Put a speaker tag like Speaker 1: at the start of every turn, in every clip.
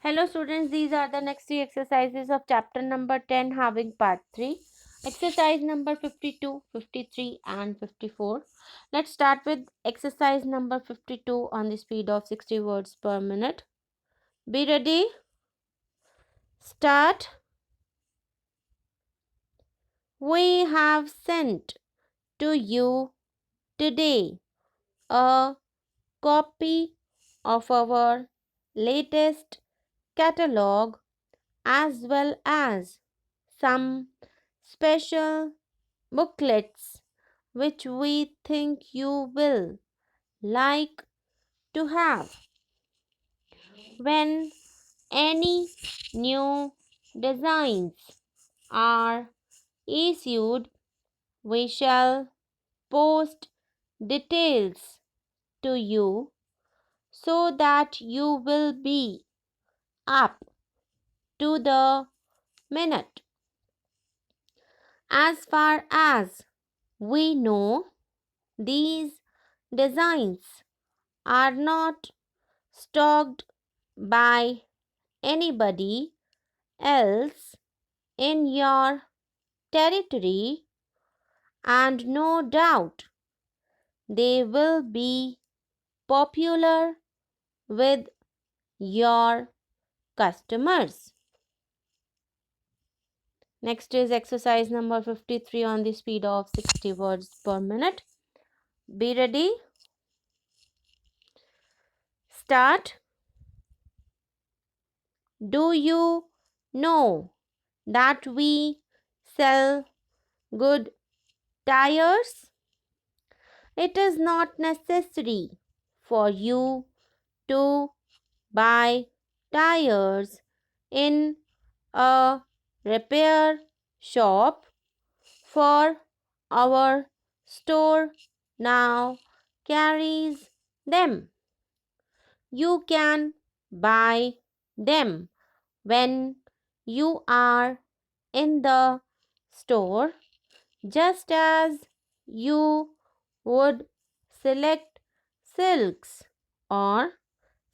Speaker 1: Hello students, these are the next three exercises of chapter number 10 Halving part 3. Exercise number 52, 53 and 54. Let's start with exercise number 52 on the speed of 60 words per minute. Be ready. Start. We have sent to you today a copy of our latest catalog as well as some special booklets which we think you will like to have. When any new designs are issued, we shall post details to you so that you will be up to the minute. As far as we know, these designs are not stocked by anybody else in your territory, and no doubt they will be popular with your customers. Next is exercise number 53 on the speed of 60 words per minute. Be ready. Start. Do you know that we sell good tires? It is not necessary for you to buy tires in a repair shop, for our store now carries them. You can buy them when you are in the store, just as you would select silks or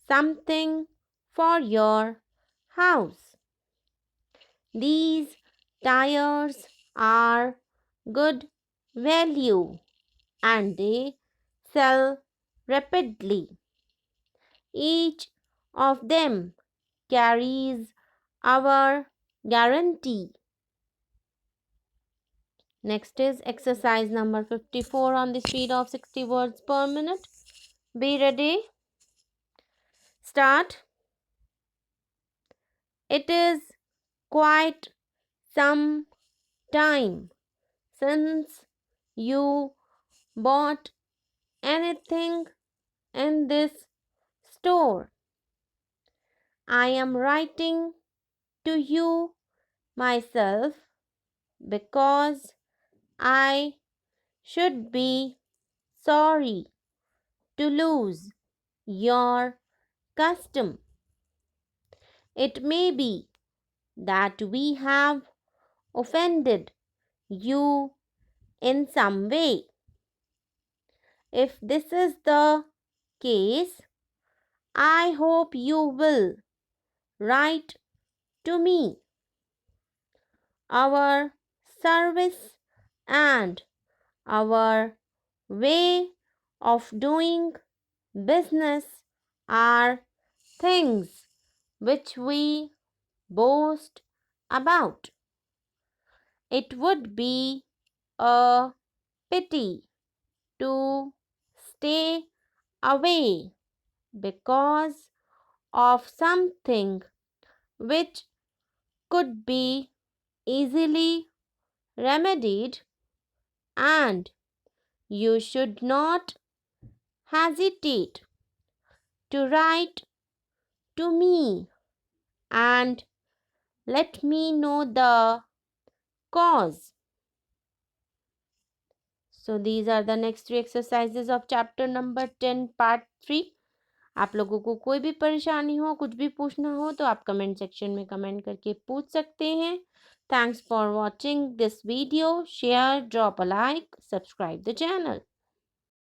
Speaker 1: something for your house. These tires are good value and they sell rapidly. Each of them carries our guarantee. Next is exercise number 54 on the speed of 60 words per minute. Be ready. Start. It is quite some time since you bought anything in this store. I am writing to you myself because I should be sorry to lose your custom. It may be that we have offended you in some way. If this is the case, I hope you will write to me. Our service and our way of doing business are things which we boast about. It would be a pity to stay away because of something which could be easily remedied, and you should not hesitate to write to me and let me know the cause. So these are the next three exercises of chapter number 10 part 3. आप लोगों को कोई भी परेशानी हो, कुछ भी पूछना हो तो आप कमेंट सेक्शन में कमेंट करके पूछ सकते हैं. Thanks for watching this video. Share, drop a like, subscribe the channel.